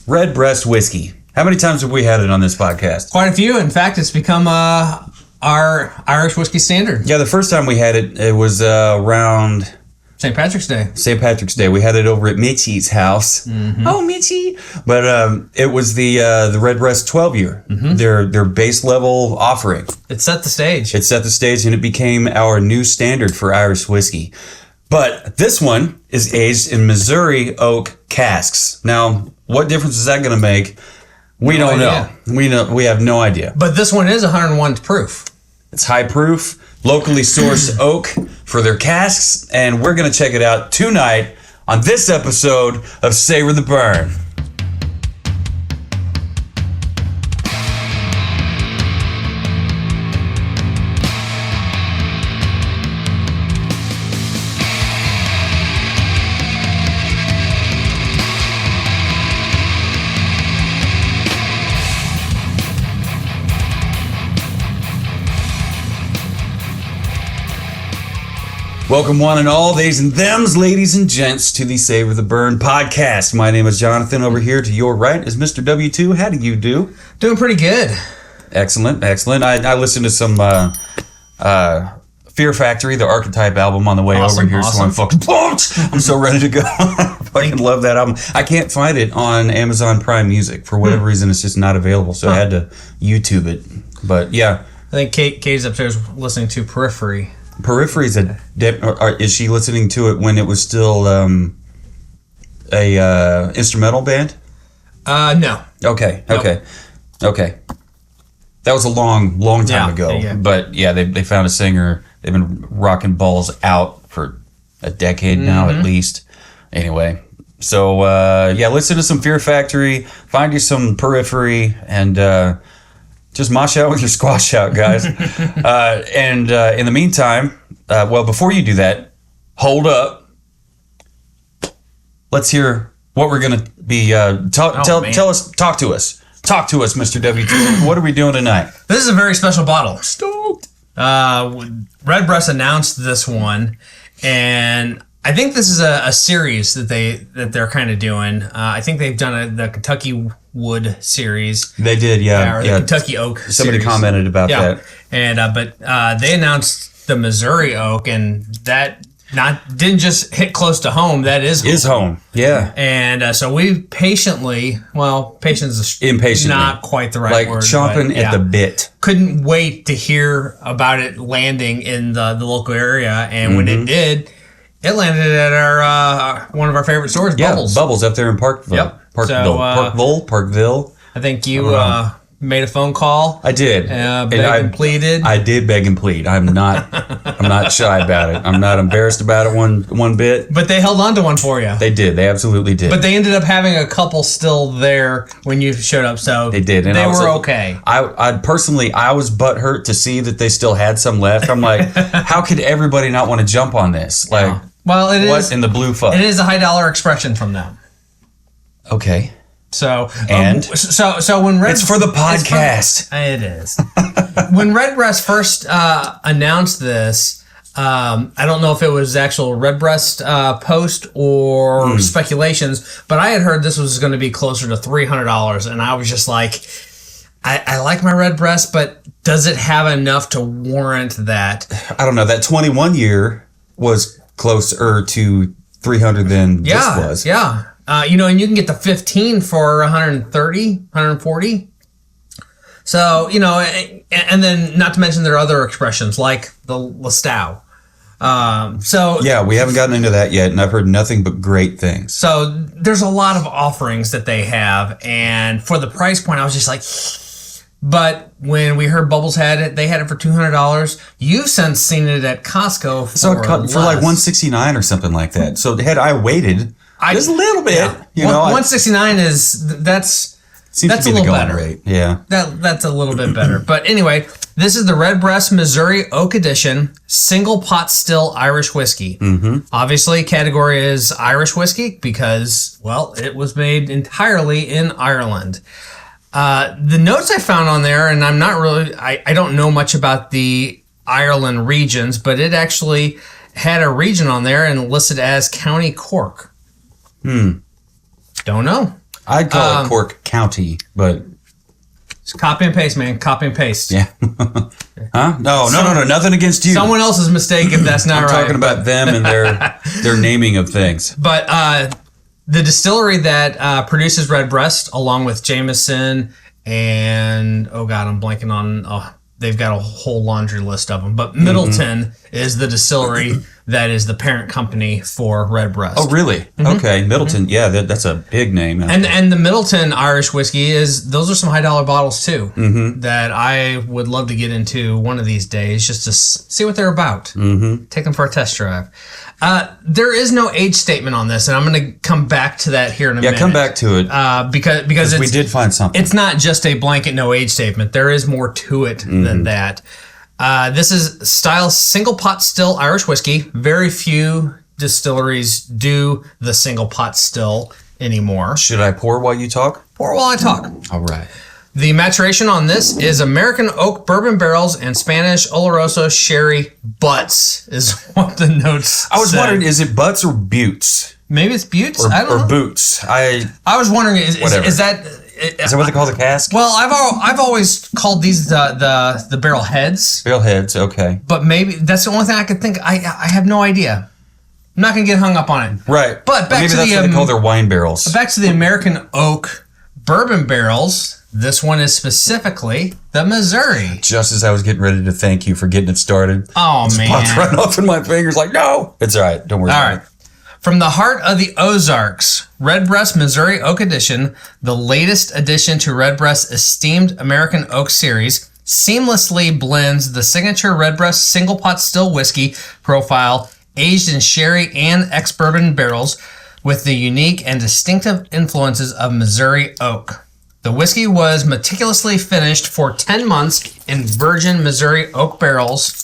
Redbreast whiskey. How many times have we had it on this podcast? Quite a few. In fact, it's become our Irish whiskey standard. Yeah, the first time we had it, it was around St. Patrick's Day. St. Patrick's Day. We had it over at Mitchie's house. Mm-hmm. Oh, Mitchie! But it was the Redbreast 12 year. Mm-hmm. Their base level offering. It set the stage. It set the stage, and it became our new standard for Irish whiskey. But this one is aged in Missouri oak casks. Now, what difference is that going to make? We don't know. We have no idea. But this one is 101 proof. It's high proof, locally sourced oak for their casks, and we're going to check it out tonight on this episode of Savor the Burn. Welcome one and all, theys and thems, ladies and gents, to the Savor the Burn podcast. My name is Jonathan. Over here to your right is Mr. W2. How do you do? Doing pretty good. Excellent, excellent. I listened to some Fear Factory, the Archetype album on the way over here, so I'm fucking pumped. I'm so ready to go. I fucking love that album. I can't find it on Amazon Prime Music. For whatever reason, it's just not available, so I had to YouTube it. But yeah. I think Katie's upstairs listening to Periphery. Periphery's is she listening to it when it was still a instrumental band? No. Okay. That was a long time ago. Yeah. But yeah, they found a singer. They've been rocking balls out for a decade now at least. Anyway, so listen to some Fear Factory, find you some Periphery, and just mosh out with your squash out, guys. And in the meantime, before you do that, hold up. Let's hear what we're going to be... Talk to us. Talk to us, Mr. W2. What are we doing tonight? This is a very special bottle. Stoked. Redbreast announced this one, and I think this is a series that they're kind of doing. I think they've done the Kentucky Wood series. They did, yeah. Or the Kentucky Oak Somebody series. commented about that. And but they announced the Missouri Oak, and that didn't just hit close to home. That is home. Yeah. And so we patience is impatiently, not quite the right word. Like chomping at the bit. Couldn't wait to hear about it landing in the local area, and when it did, it landed at our one of our favorite stores, Bubbles. Yeah, Bubbles up there in Parkville. Yep. Parkville. I think you made a phone call. I did. Begged and pleaded. I did beg and plead. I'm not shy about it. I'm not embarrassed about it one bit. But they held on to one for you. They did. They absolutely did. But they ended up having a couple still there when you showed up. So they did. And they were okay. I personally was butthurt to see that they still had some left. I'm like, how could everybody not want to jump on this? Like, well, it what is in the blue fuck? It is a high dollar expression from them. Okay. So and so when it's for the podcast. It is. When Redbreast first announced this, I don't know if it was actual Redbreast post or speculations, but I had heard this was going to be closer to $300, and I was just like, I like my Redbreast, but does it have enough to warrant that? I don't know. That 21 year was closer to 300 than this was. Yeah. And you can get the 15 for 130, 140. So, and then not to mention there are other expressions like the Lestau. Yeah, we haven't gotten into that yet, and I've heard nothing but great things. So there's a lot of offerings that they have, and for the price point, I was just like, but when we heard Bubbles had it, they had it for $200. You've since seen it at Costco for like $169 or something like that. So had I waited... Just a little bit, $169 that's a little better. Rate. Yeah, that's a little bit better. But anyway, this is the Redbreast Missouri Oak Edition single pot still Irish whiskey. Mm-hmm. Obviously, category is Irish whiskey because it was made entirely in Ireland. The notes I found on there, and I'm not really, I don't know much about the Ireland regions, but it actually had a region on there and listed as County Cork. Don't know. I'd call it Cork County, but it's copy and paste, man. Copy and paste. Yeah. Huh? No. Nothing against you. Someone else's mistake if that's not I'm right. talking about them and their naming of things. But the distillery that produces Redbreast, along with Jameson and I'm blanking on. They've got a whole laundry list of them. But Middleton is the distillery that is the parent company for Redbreast. Oh, really? Okay, Middleton. Yeah, that's a big name. And the Middleton Irish whiskey those are some high dollar bottles too that I would love to get into one of these days just to see what they're about. Take them for a test drive. There is no age statement on this, and I'm going to come back to that here in a minute. Yeah, come back to it. Because we did find something. It's not just a blanket no age statement. There is more to it than that. This is style single pot still Irish whiskey. Very few distilleries do the single pot still anymore. Should I pour while you talk? Pour while I talk. All right. The maturation on this is American oak bourbon barrels and Spanish Oloroso sherry butts is what the notes I was say. wondering, is it butts or buttes? Maybe it's buttes? I don't know. Or boots. I was wondering, is that... Is that what they call the cask? Well, I've always called these the barrel heads. Barrel heads, okay. But maybe that's the only thing I could think. I have no idea. I'm not gonna get hung up on it. Right. But maybe that's what they call their wine barrels. Back to the American oak bourbon barrels. This one is specifically the Missouri. Just as I was getting ready to thank you for getting it started. Oh, man. Popped right off in my fingers like, no. It's all right. Don't worry about it. From the heart of the Ozarks, Redbreast Missouri Oak Edition, the latest addition to Redbreast's esteemed American Oak series, seamlessly blends the signature Redbreast single pot still whiskey profile, aged in sherry and ex-bourbon barrels, with the unique and distinctive influences of Missouri oak. The whiskey was meticulously finished for 10 months in virgin Missouri oak barrels.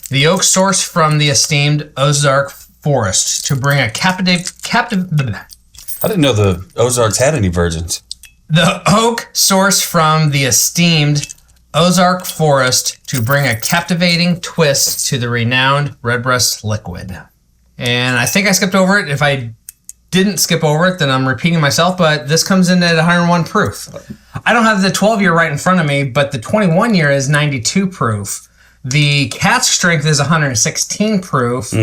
The oak sourced from the esteemed Ozark forest to bring a captive. I didn't know the Ozarks had any virgins. The oak sourced from the esteemed Ozark forest to bring a captivating twist to the renowned Redbreast liquid. And I think I skipped over it. If I didn't skip over it, then I'm repeating myself, but this comes in at 101 proof. I don't have the 12-year right in front of me, but the 21-year is 92 proof. The cask strength is 116 proof.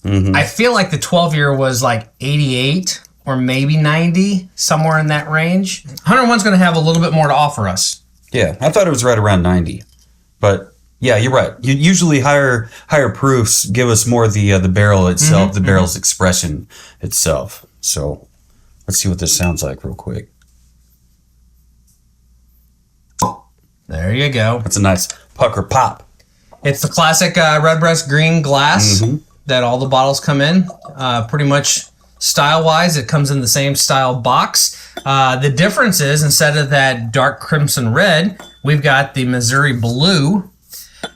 I feel like the 12-year was like 88 or maybe 90, somewhere in that range. 101's going to have a little bit more to offer us. Yeah, I thought it was right around 90. But yeah, you're right. Usually higher proofs give us more the barrel itself, the barrel's expression itself. So let's see what this sounds like real quick. There you go. That's a nice pucker pop. It's the classic Redbreast green glass that all the bottles come in. Pretty much style-wise, it comes in the same style box. The difference is, instead of that dark crimson red, we've got the Missouri blue,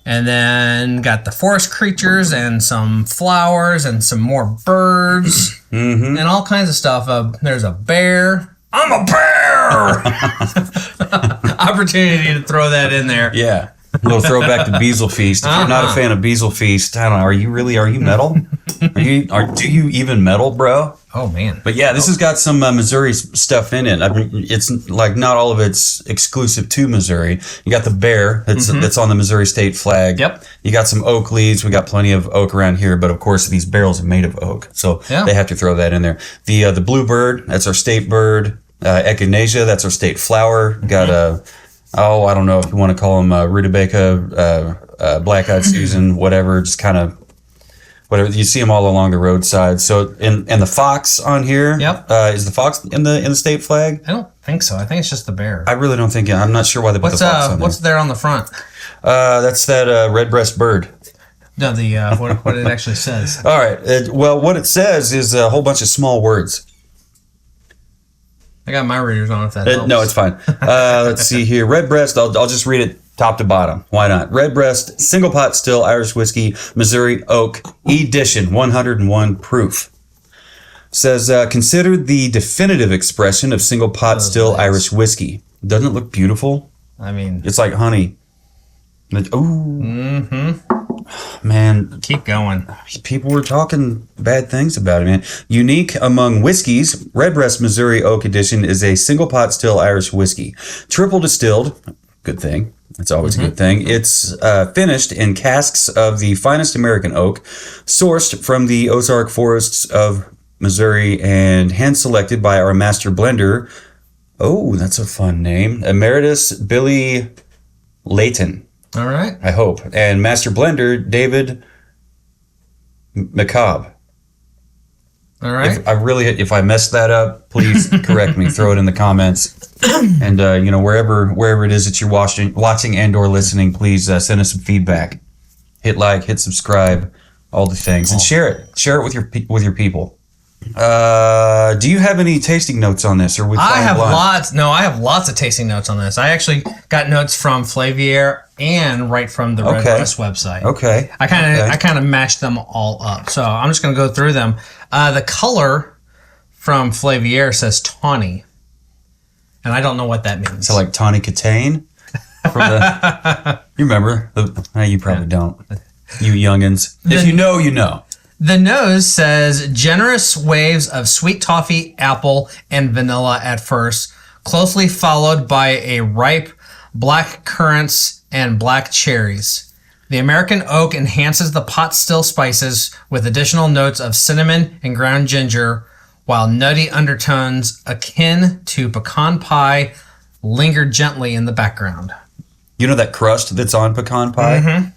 and then got the forest creatures and some flowers and some more birds and all kinds of stuff. There's a bear. I'm a bear! Opportunity to throw that in there. Yeah. A little throwback to Beazle Feast. If you're not a fan of Beazle Feast, I don't know. Are you metal? Do you even metal, bro? Oh man! But yeah, this has got some Missouri stuff in it. I mean, it's like not all of it's exclusive to Missouri. You got the bear that's on the Missouri state flag. Yep. You got some oak leaves. We got plenty of oak around here, but of course these barrels are made of oak, so they have to throw that in there. The bluebird, that's our state bird. Echinacea, that's our state flower. Got a I don't know if you want to call them rutabaga, black-eyed Susan, whatever, just kind of whatever. You see them all along the roadside. So, and the fox on here, is the fox in the state flag? I don't think so. I think it's just the bear. I really don't think. I'm not sure why they put the fox on there. What's there on the front? That's that redbreast bird. No, the what it actually says. All right. Well, what it says is a whole bunch of small words. I got my readers on if that helps. No, it's fine. Let's see here. Redbreast, I'll just read it top to bottom. Why not? Redbreast, single pot still Irish whiskey, Missouri oak, edition, 101 proof. Says, considered the definitive expression of single pot still Irish whiskey. Doesn't it look beautiful? I mean, it's like honey. Man, keep going. People were talking bad things about it, man. Unique among whiskeys, Redbreast Missouri Oak Edition is a single pot still Irish whiskey. Triple distilled, good thing. That's always a good thing. It's finished in casks of the finest American oak, sourced from the Ozark forests of Missouri and hand-selected by our master blender. Oh, that's a fun name. Emeritus Billy Layton. All right. I hope. And master blender David McCobb. All right. If I messed that up, please correct me. Throw it in the comments. And wherever it is that you're watching and/or listening, please send us some feedback. Hit like, hit subscribe, all the things, and share it. Share it with your people. Do you have any tasting notes on this, or I have lots. No, I have lots of tasting notes on this. I actually got notes from Flavier and right from the Redbreast website. Okay. I kind of mashed them all up. So I'm just going to go through them. The color from Flavier says tawny, and I don't know what that means. So like Tawny Katane from the. You remember? You probably don't. You youngins. If you know, you know. The nose says generous waves of sweet toffee, apple, and vanilla at first, closely followed by a ripe black currants and black cherries. The American oak enhances the pot still spices with additional notes of cinnamon and ground ginger, while nutty undertones akin to pecan pie linger gently in the background. You know that crust that's on pecan pie?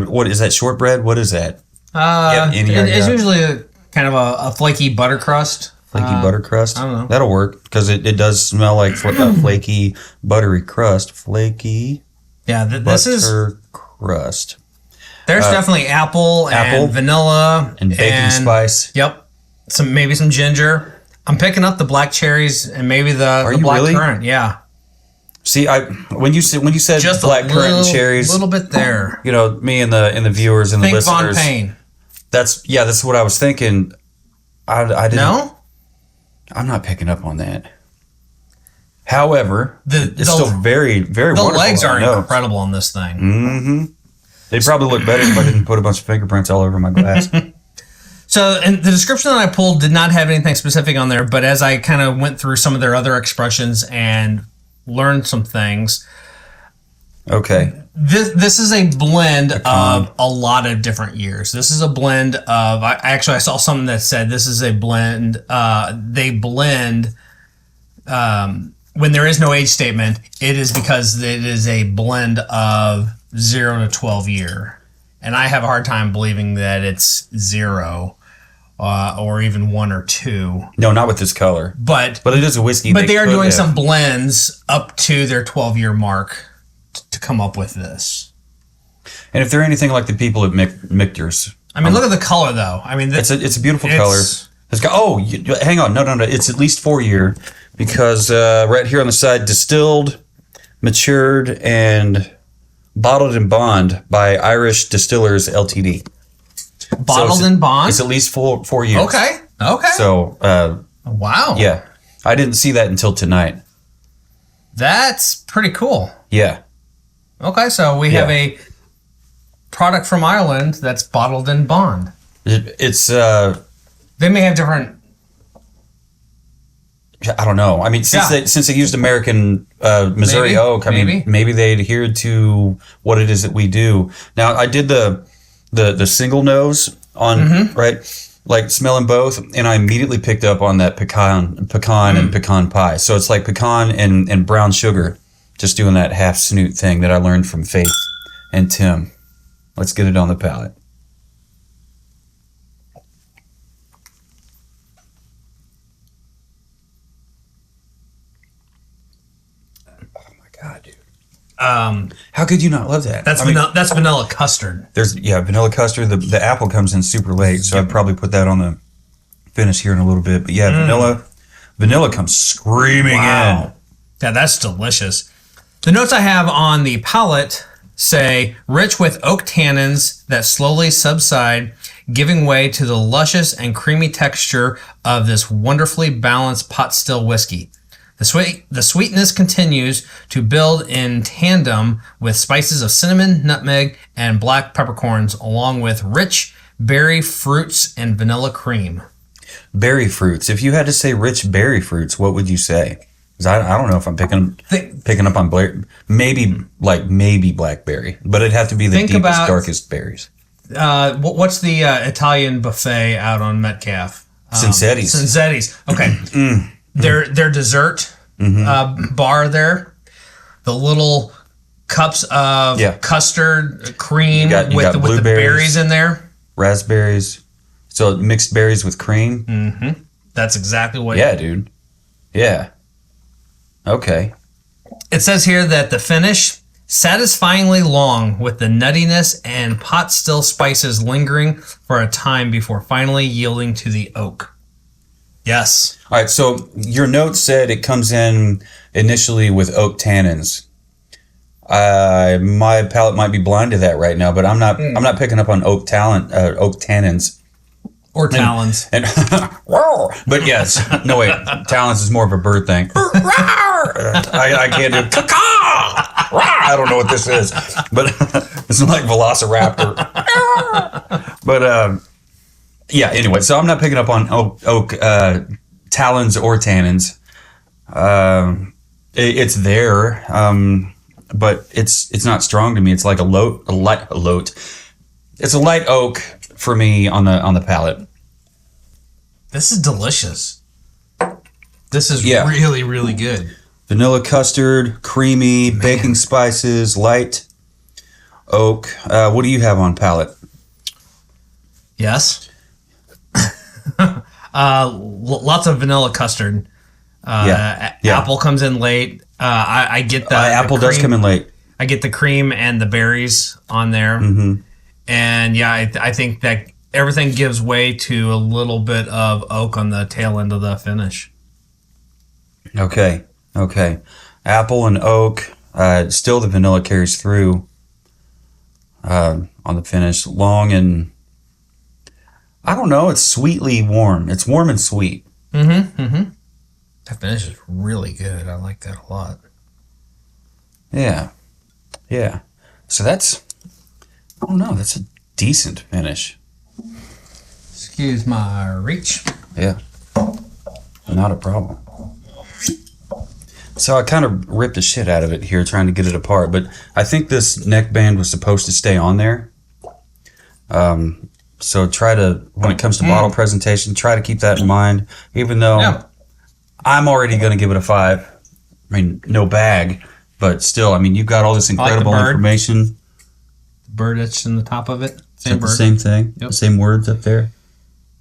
What is that, shortbread? What is that? It's usually kind of a flaky butter crust. Butter crust? I don't know. That'll work, because it does smell like flaky, buttery crust. Flaky this is butter crust. There's definitely apple and vanilla. And baking spice. Yep. Maybe some ginger. I'm picking up the black cherries and maybe the black currant. Yeah. See, when you said just black currant and cherries, a little bit there. You know, me and the viewers and the listeners. Von Payne. That's what I was thinking. I didn't. No, I'm not picking up on that. However, it's still very, very wonderful. The legs are incredible on this thing. Mm-hmm. They'd probably look better if I didn't put a bunch of fingerprints all over my glass. So, and the description that I pulled did not have anything specific on there, but as I kind of went through some of their other expressions and learned some things. Okay. This is a blend of a lot of different years. This is a blend of, I saw something that said this is a blend, they blend, when there is no age statement, it is because it is a blend of 0 to 12 year. And I have a hard time believing that it's 0 or even 1 or 2. No, not with this color. But it is a whiskey. But they are doing some blends up to their 12-year mark to come up with this. And if they're anything like the people at Michter's. I mean, look at the color, though. I mean, it's a beautiful color. It's got, hang on. No. It's at least 4 year, because right here on the side, distilled, matured, and bottled in bond by Irish Distillers Ltd. Bottled in bond? It's at least 4 years. Okay. So, wow. Yeah. I didn't see that until tonight. That's pretty cool. Yeah. Okay, so we have a product from Ireland that's bottled in bond. It's they may have different. I don't know. I mean, since they used American Missouri oak, maybe they adhered to what it is that we do. Now, I did the single nose on right, like smelling both, and I immediately picked up on that pecan and pecan pie. So it's like pecan and brown sugar, just doing that half snoot thing that I learned from Faith and Tim. Let's get it on the palate. God, dude. How could you not love that? That's vanilla custard. There's vanilla custard. The apple comes in super late, so I'd probably put that on the finish here in a little bit. But vanilla comes screaming in. Yeah, that's delicious. The notes I have on the palate say rich with oak tannins that slowly subside, giving way to the luscious and creamy texture of this wonderfully balanced pot still whiskey. The sweetness continues to build in tandem with spices of cinnamon, nutmeg, and black peppercorns, along with rich berry fruits and vanilla cream. Berry fruits. If you had to say rich berry fruits, what would you say? Because I don't know if I'm picking up on maybe blackberry, but it'd have to be the deepest, darkest berries. What's the Italian buffet out on Metcalf? Cinsetti's. Okay. Their dessert bar there, the little cups of custard cream with the berries in there. Raspberries. So mixed berries with cream. Mm-hmm. That's exactly what. Yeah, dude. Yeah. Okay. It says here that the finish, satisfyingly long with the nuttiness and pot still spices lingering for a time before finally yielding to the oak. Yes. All right, so your note said it comes in initially with oak tannins. My palate might be blind to that right now, but I'm not picking up on oak tannins. Or talons. But yes. No, wait. Talons is more of a bird thing. I can't do caw. I don't know what this is. But it's like Velociraptor. But yeah, anyway. So I'm not picking up on oak talons or tannins. It's there. But it's not strong to me. It's like a light It's a light oak for me on the palate. This is delicious. This is really, really good. Vanilla custard, creamy, baking spices, light oak. What do you have on palate? Yes. Lots of vanilla custard. Apple comes in late. I get the apple the cream. Does come in late. I get the cream and the berries on there. Mm-hmm. And I think that everything gives way to a little bit of oak on the tail end of the finish. Okay. Apple and oak. Still the vanilla carries through on the finish. Long and, I don't know, it's sweetly warm. It's warm and sweet. Mm-hmm. That finish is really good. I like that a lot. Yeah. So that's, I don't know, that's a decent finish. Excuse my reach. Yeah. Not a problem. So I kind of ripped the shit out of it here trying to get it apart, but I think this neckband was supposed to stay on there. So try to, when it comes to bottle presentation, try to keep that in mind, even though I'm already going to give it a 5. I mean, no bag, but still, I mean, you've got all this incredible information. The bird that's in the top of it. Same bird. The same thing? Yep. The same words up there?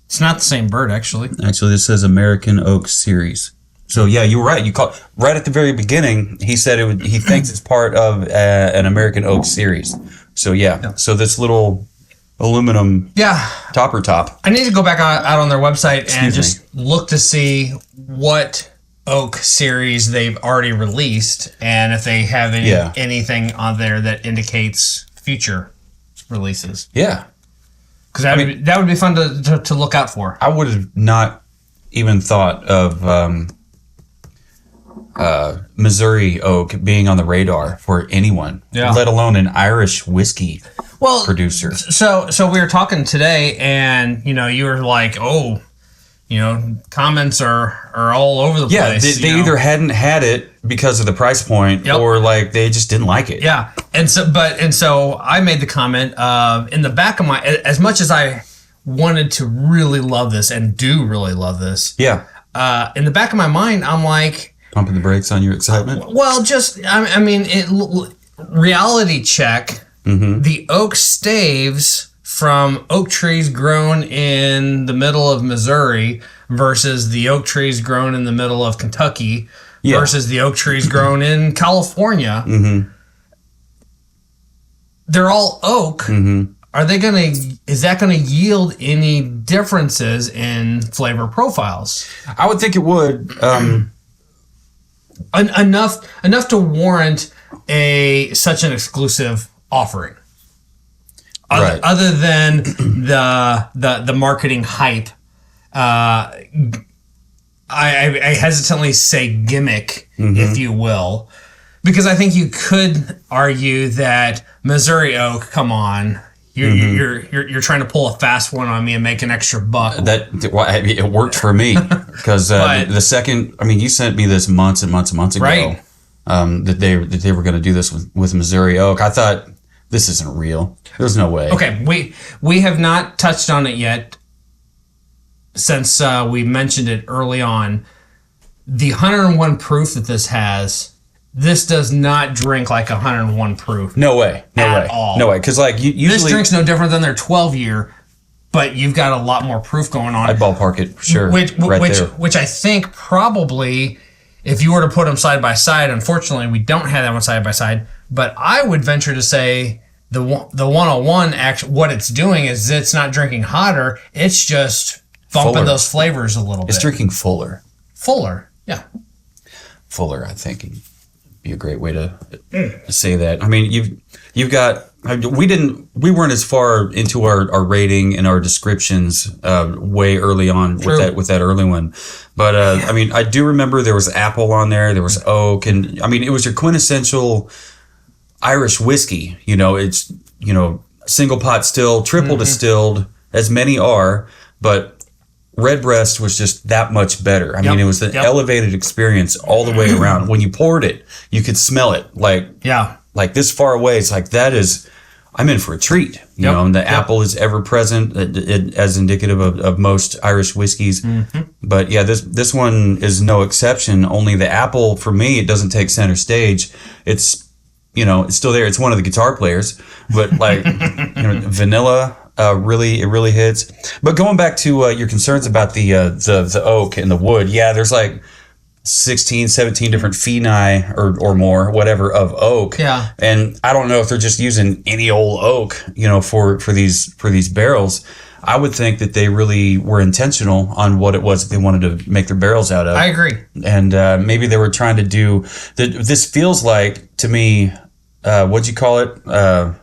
It's not the same bird, actually. Actually, this says American Oak Series. So yeah, you were right. You called right at the very beginning. He said he thinks it's part of an American Oak Series. So yeah. So this little aluminum topper top. I need to go back out on their website and just look to see what Oak series they've already released and if they have anything on there that indicates future releases. Yeah. Because that would be fun to look out for. I would have not even thought of Missouri Oak being on the radar for anyone, let alone an Irish whiskey producer. So we were talking today, and you were like, comments are all over the place. They either hadn't had it because of the price point, or like they just didn't like it. Yeah, and so I made the comment in the back of my, as much as I wanted to really love this and do really love this. Yeah. In the back of my mind, I'm like, pumping the brakes on your excitement. Well, just reality check. Mm-hmm. The oak staves from oak trees grown in the middle of Missouri versus the oak trees grown in the middle of Kentucky versus the oak trees grown in California. Mm-hmm. They're all oak. Mm-hmm. Is that gonna yield any differences in flavor profiles? I would think it would. Enough to warrant such an exclusive offering. Other than the marketing hype I hesitantly say gimmick, if you will, because I think you could argue that Missouri Oak, come on, you're trying to pull a fast one on me and make an extra buck. It worked for me because the second, you sent me this months and months and months ago, right? That they were going to do this with Missouri Oak. I thought, this isn't real. There's no way. Okay, we have not touched on it yet since we mentioned it early on. The 101 proof that this has. This does not drink like 101 proof. No way. At all. No way. Because usually this drink's no different than their 12-year, but you've got a lot more proof going on. I'd ballpark it for sure. Which I think probably, if you were to put them side by side, unfortunately we don't have that one side by side. But I would venture to say the 101 actually, what it's doing is it's not drinking hotter. It's just bumping those flavors a little bit. It's drinking fuller. Fuller, yeah. Fuller, I think. Be a great way to say that. You've got, we weren't as far into our rating and our descriptions way early on with that early one, but I do remember there was apple on there was oak, and it was your quintessential Irish whiskey. It's single pot still, triple distilled, as many are, but Redbreast was just that much better. It was an elevated experience all the way around. When you poured it, you could smell it like this far away. It's like, I'm in for a treat. And the apple is ever present as indicative of most Irish whiskeys. But yeah, this one is no exception. Only the apple, for me, it doesn't take center stage. It's it's still there. It's one of the guitar players, but vanilla. It really hits. But going back to your concerns about the oak and the wood, there's like 16, 17 different phenai or more, whatever, of oak. Yeah. And I don't know if they're just using any old oak, for these barrels. I would think that they really were intentional on what it was that they wanted to make their barrels out of. I agree. And maybe they were trying to do this feels like to me, what'd you call it?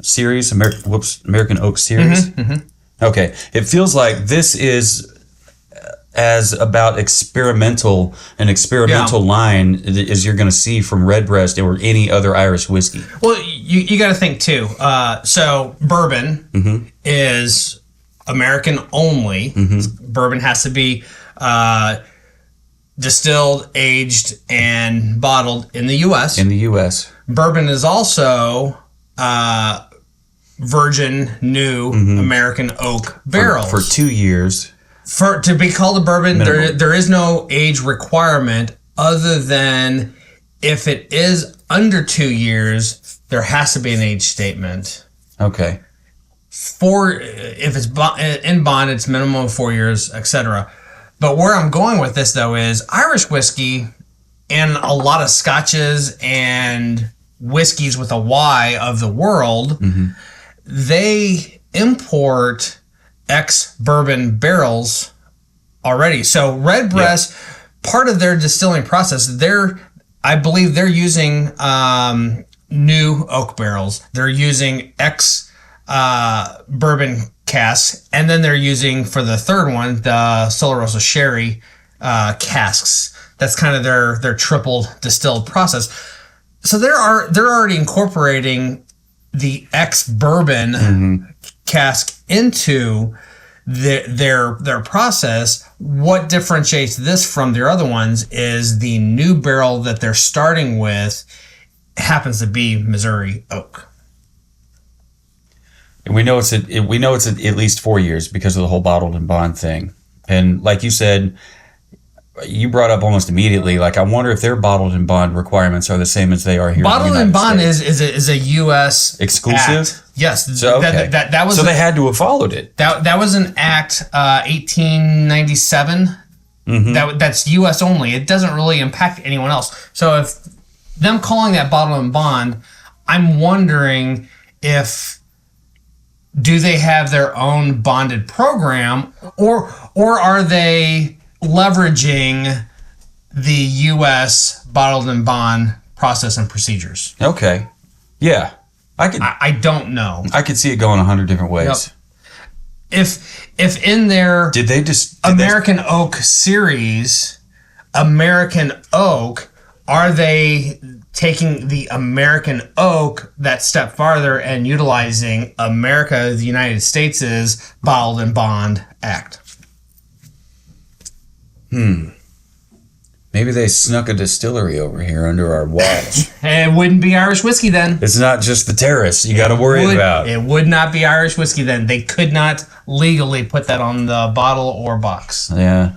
Series, American Oak series. Okay, it feels like this is as about an experimental line as you're going to see from Redbreast or any other Irish whiskey. Well, you got to think too. So bourbon is American only. Bourbon has to be distilled, aged, and bottled in the U.S. Bourbon is also virgin new American oak barrels for 2 years. To be called a bourbon, there is no age requirement other than if it is under 2 years, there has to be an age statement. Okay. If it's in bond, it's minimum of 4 years, etc. But where I'm going with this though is Irish whiskey and a lot of scotches and whiskeys with a Y of the world, they import ex-bourbon barrels already. So Redbreast, part of their distilling process, I believe they're using new oak barrels. They're using ex-bourbon casks, and then they're using, for the third one, the Solarosa Sherry casks. That's kind of their triple distilled process. So they're already incorporating the ex-bourbon cask into their process. What differentiates this from their other ones is the new barrel that they're starting with happens to be Missouri oak. And we know it's at least 4 years because of the whole bottled and bond thing. And like you said, you brought up almost immediately, like, I wonder if their bottled and bond requirements are the same as they are here. Bottled in the United and bond States. is a U.S. exclusive act. Yes. So, okay. that was. So they had to have followed it. That was an act, 1897. That's U.S. only. It doesn't really impact anyone else. So if them calling that bottled and bond, I'm wondering do they have their own bonded program, or are they leveraging the U.S. bottled and bond process and procedures? Okay. Yeah. I don't know. I could see it going 100 different ways. if in their American Oak series, American Oak, are they taking the American Oak that step farther and utilizing the United States' Bottled in Bond Act? Maybe they snuck a distillery over here under our watch. It wouldn't be Irish whiskey then. It's not just the terrace you got to worry about. It would not be Irish whiskey then. They could not legally put that on the bottle or box. Yeah.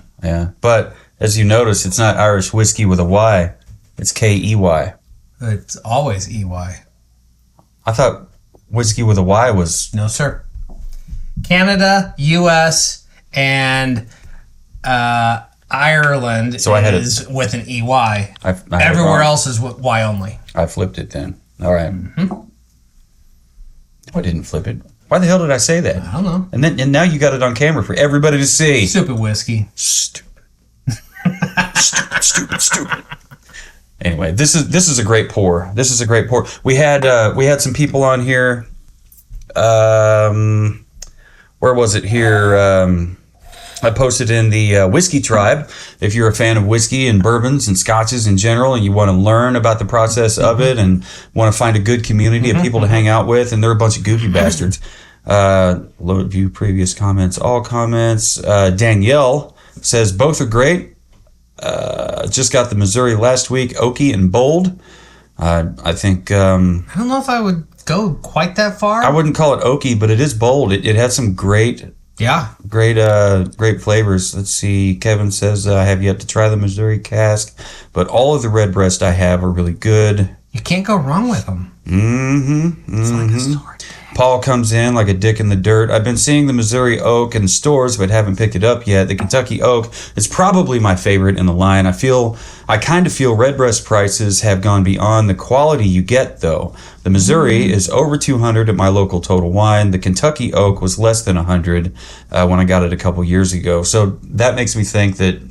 But as you notice, it's not Irish whiskey with a Y. It's K-E-Y. It's always E-Y. I thought whiskey with a Y was... No, sir. Canada, U.S., and Ireland is with an EY. Everywhere else is with Y only. I flipped it then. All right. No, I didn't flip it. Why the hell did I say that? I don't know. And now you got it on camera for everybody to see. Stupid whiskey. Stupid. Stupid. Anyway, this is a great pour. This is a great pour. We had some people on here. Where was it here? I posted in the Whiskey Tribe. If you're a fan of whiskey and bourbons and scotches in general, and you want to learn about the process of it, and want to find a good community of people to hang out with, and they're a bunch of goofy bastards. Load view previous comments, all comments. Danielle says both are great. Just got the Missouri last week, oaky and bold. I think. I don't know if I would go quite that far. I wouldn't call it oaky, but it is bold. It had some great. Yeah. Great flavors. Let's see. Kevin says, I have yet to try the Missouri Cask, but all of the Redbreast I have are really good. You can't go wrong with them. It's like a sword. Paul comes in like a dick in the dirt. I've been seeing the Missouri Oak in the stores, but haven't picked it up yet. The Kentucky Oak is probably my favorite in the line. I kind of feel Redbreast prices have gone beyond the quality you get, though. The Missouri is over $200 at my local Total Wine. The Kentucky Oak was less than $100 when I got it a couple years ago. So that makes me think that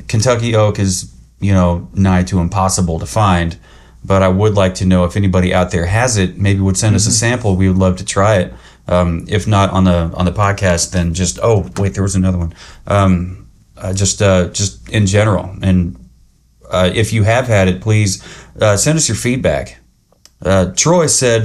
Kentucky Oak is, nigh to impossible to find. But I would like to know if anybody out there has it, maybe would send us a sample. We would love to try it. If not on the podcast, then just, there was another one. Just in general. And if you have had it, please send us your feedback. Troy said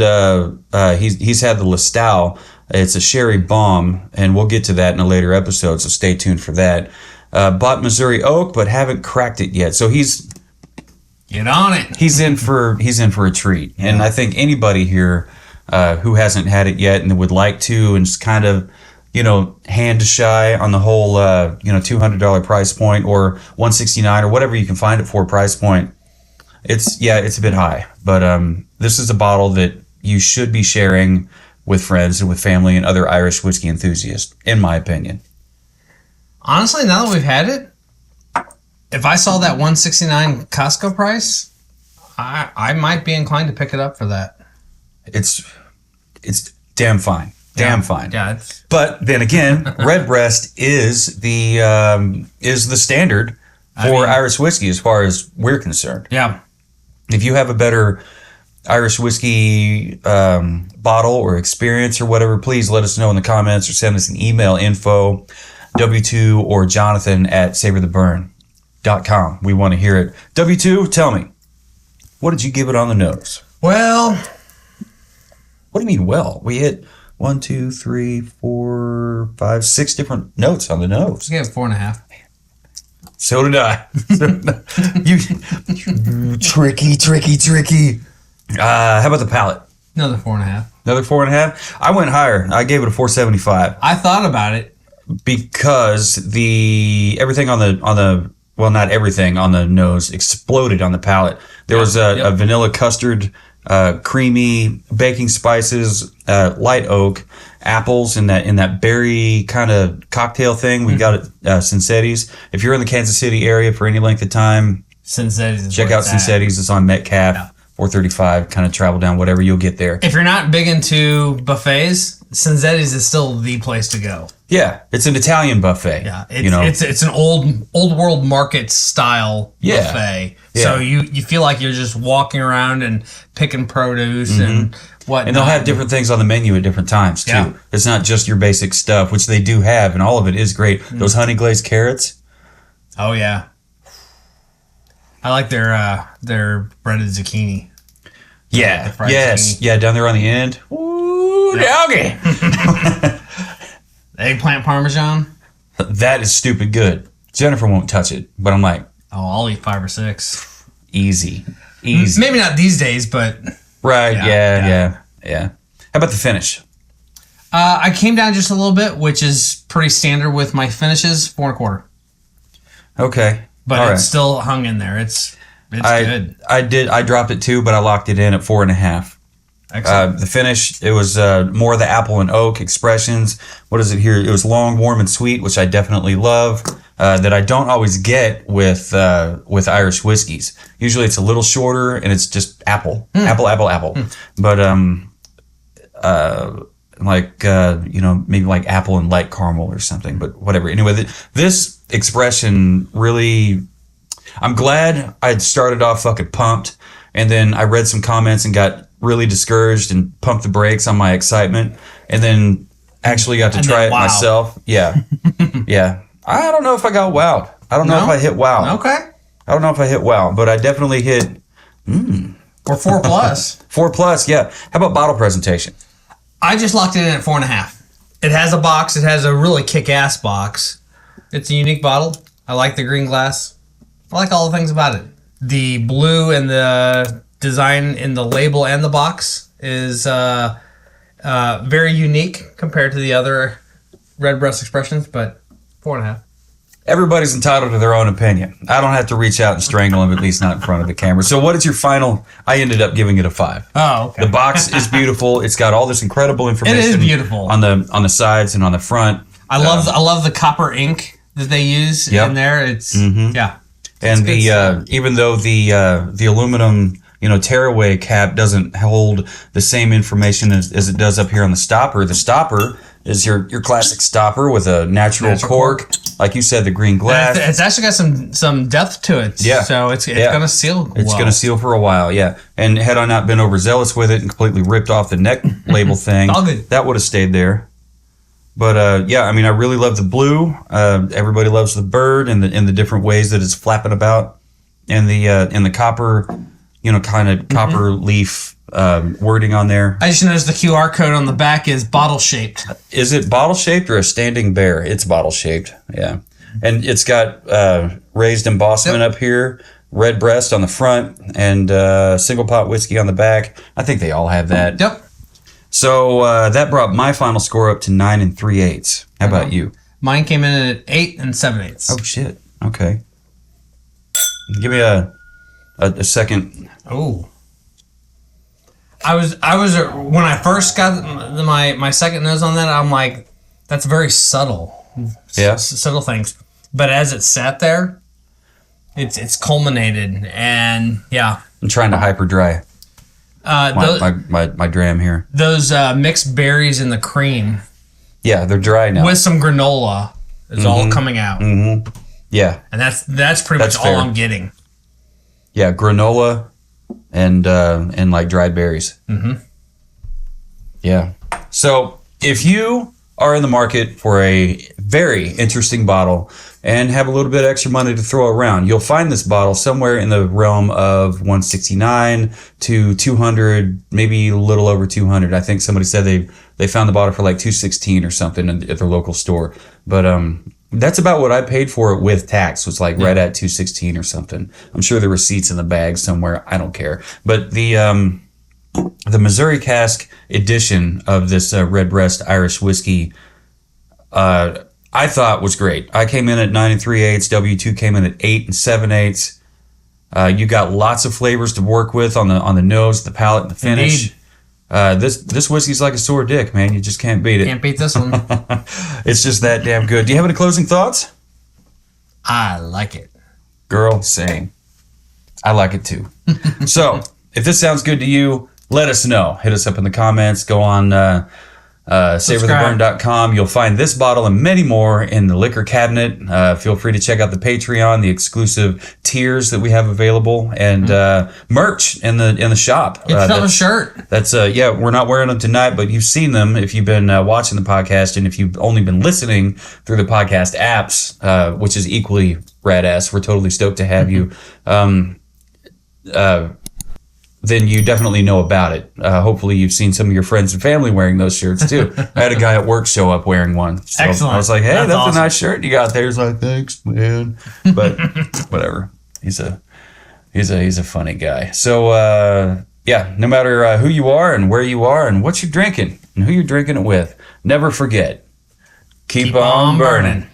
he's had the Listau. It's a sherry bomb, and we'll get to that in a later episode, so stay tuned for that. Bought Missouri Oak, but haven't cracked it yet. So get on it. He's in for a treat. Yeah. And I think anybody here who hasn't had it yet and would like to, and just kind of, hand shy on the whole, $200 price point or $169 or whatever you can find it for price point. It's a bit high, but this is a bottle that you should be sharing with friends and with family and other Irish whiskey enthusiasts, in my opinion. Honestly, now that we've had it, if I saw that $169 Costco price, I might be inclined to pick it up for that. It's damn fine. Damn fine. Yeah. But then again, Redbreast is the standard for Irish whiskey as far as we're concerned. Yeah. If you have a better Irish whiskey bottle or experience or whatever, please let us know in the comments or send us an email, info, W2 or Jonathan at savortheburn.com. We want to hear it. W2, tell me, what did you give it on the nose? Well, what do you mean, well? We hit 1, 2, 3, 4, 5, 6 different notes on the nose. You gave it 4.5. So did I. You tricky. How about the palate? Another 4.5. Another 4.5? I went higher. I gave it a 4.75. I thought about it. Because everything on the well, not everything on the nose exploded on the palate. There was a vanilla custard, creamy baking spices, light oak, apples in that berry kind of cocktail thing. We got it, Cinsetti's. If you're in the Kansas City area for any length of time, Cinsetti's. Check out Cinsetti's. It's on Metcalf, $4.35. Kind of travel down, whatever, you'll get there. If you're not big into buffets, Senzetti's is still the place to go. Yeah, it's an Italian buffet. Yeah, it's an old world market style buffet. Yeah. So you feel like you're just walking around and picking produce and whatnot. And they'll have different things on the menu at different times too. Yeah. It's not just your basic stuff, which they do have, and all of it is great. Those honey glazed carrots. Oh yeah, I like their breaded zucchini. Yeah. Yes. Zucchini. Yeah. Down there on the end. Ooh, doggy. Eggplant parmesan. That is stupid good. Jennifer won't touch it, but I'm like, oh, I'll eat 5 or 6. Easy. Maybe not these days, but right. Yeah. How about the finish? I came down just a little bit, which is pretty standard with my finishes, 4 1/4. Okay. But it's still hung in there. It's good. I dropped it too, but I locked it in at 4.5. Excellent. The finish, it was more of the apple and oak expressions. What is it here? It was long, warm, and sweet, which I definitely love. That I don't always get with Irish whiskeys. Usually it's a little shorter and it's just apple. But maybe like apple and light caramel or something. But whatever. Anyway, this expression really, I'm glad I had started off fucking pumped, and then I read some comments and got really discouraged and pumped the brakes on my excitement, and then actually got to try it myself. Yeah. Yeah. I don't know if I got wowed. I don't know if I hit wow. Okay. I don't know if I hit wow, but I definitely hit or 4 plus. 4 plus, yeah. How about bottle presentation? I just locked it in at 4.5. It has a box. It has a really kick-ass box. It's a unique bottle. I like the green glass. I like all the things about it. The blue and the design in the label and the box is very unique compared to the other Redbreast expressions, but 4.5. Everybody's entitled to their own opinion. I don't have to reach out and strangle them, at least not in front of the camera. So what is your final? I ended up giving it a 5. Oh, okay. The box is beautiful. It's got all this incredible information. It is beautiful on the sides and on the front. I love the copper ink that they use in there. It's yeah. And even though the aluminum tearaway cap doesn't hold the same information as it does up here on the stopper. The stopper is your classic stopper with a natural cork. Like you said, the green glass. It's actually got some depth to it. Yeah. So it's going to seal well. It's going to seal for a while, yeah. And had I not been overzealous with it and completely ripped off the neck label thing, that would have stayed there. But I really love the blue. Everybody loves the bird and the different ways that it's flapping about. And the copper, kind of copper leaf wording on there. I just noticed the QR code on the back is bottle shaped. Is it bottle shaped or a standing bear? It's bottle shaped, yeah. And it's got raised embossment up here, Redbreast on the front, and single pot whiskey on the back. I think they all have that. Yep. So that brought my final score up to 9 3/8. How about you? Mine came in at 8 7/8. Oh shit. Okay. Give me a second. Oh. I was when I first got my second nose on that, I'm like, that's very subtle. Yeah. Subtle things. But as it sat there, it's culminated, and yeah. I'm trying to hyper dry. My dram here. Those mixed berries in the cream. Yeah, they're dry now. With some granola is all coming out. Mm-hmm. Yeah. And that's pretty much all I'm getting. Yeah, granola and like dried berries. Mm-hmm. Yeah. So if you are in the market for a very interesting bottle and have a little bit of extra money to throw around, you'll find this bottle somewhere in the realm of $169 to $200, maybe a little over $200. I think somebody said they found the bottle for like $216 or something at their local store. But that's about what I paid for it with tax. Was like right at $216 or something. I'm sure the receipt's in the bag somewhere. I don't care. But the Missouri Cask edition of this Redbreast Irish whiskey, I thought was great. I came in at 9 3/8. W2 came in at 8 7/8. You got lots of flavors to work with on the nose, the palate, and the finish. This whiskey's like a sore dick, man. You just can't beat it. Can't beat this one. It's just that damn good. Do you have any closing thoughts? I like it. Girl, same. I like it too. So, if this sounds good to you, let us know. Hit us up in the comments. Go on savortheburn.com. You'll find this bottle and many more in the liquor cabinet. Feel free to check out the Patreon, the exclusive tiers that we have available, and merch in the shop. Get yourself a shirt. That's we're not wearing them tonight, but you've seen them if you've been watching the podcast, and if you've only been listening through the podcast apps, which is equally rad-ass. We're totally stoked to have you. Then you definitely know about it. Hopefully you've seen some of your friends and family wearing those shirts too. I had a guy at work show up wearing one. So excellent. I was like, hey, that's awesome. a nice shirt you got there. He's like, thanks, man. But whatever. He's a funny guy. So no matter who you are and where you are and what you're drinking and who you're drinking it with, never forget, keep on burning.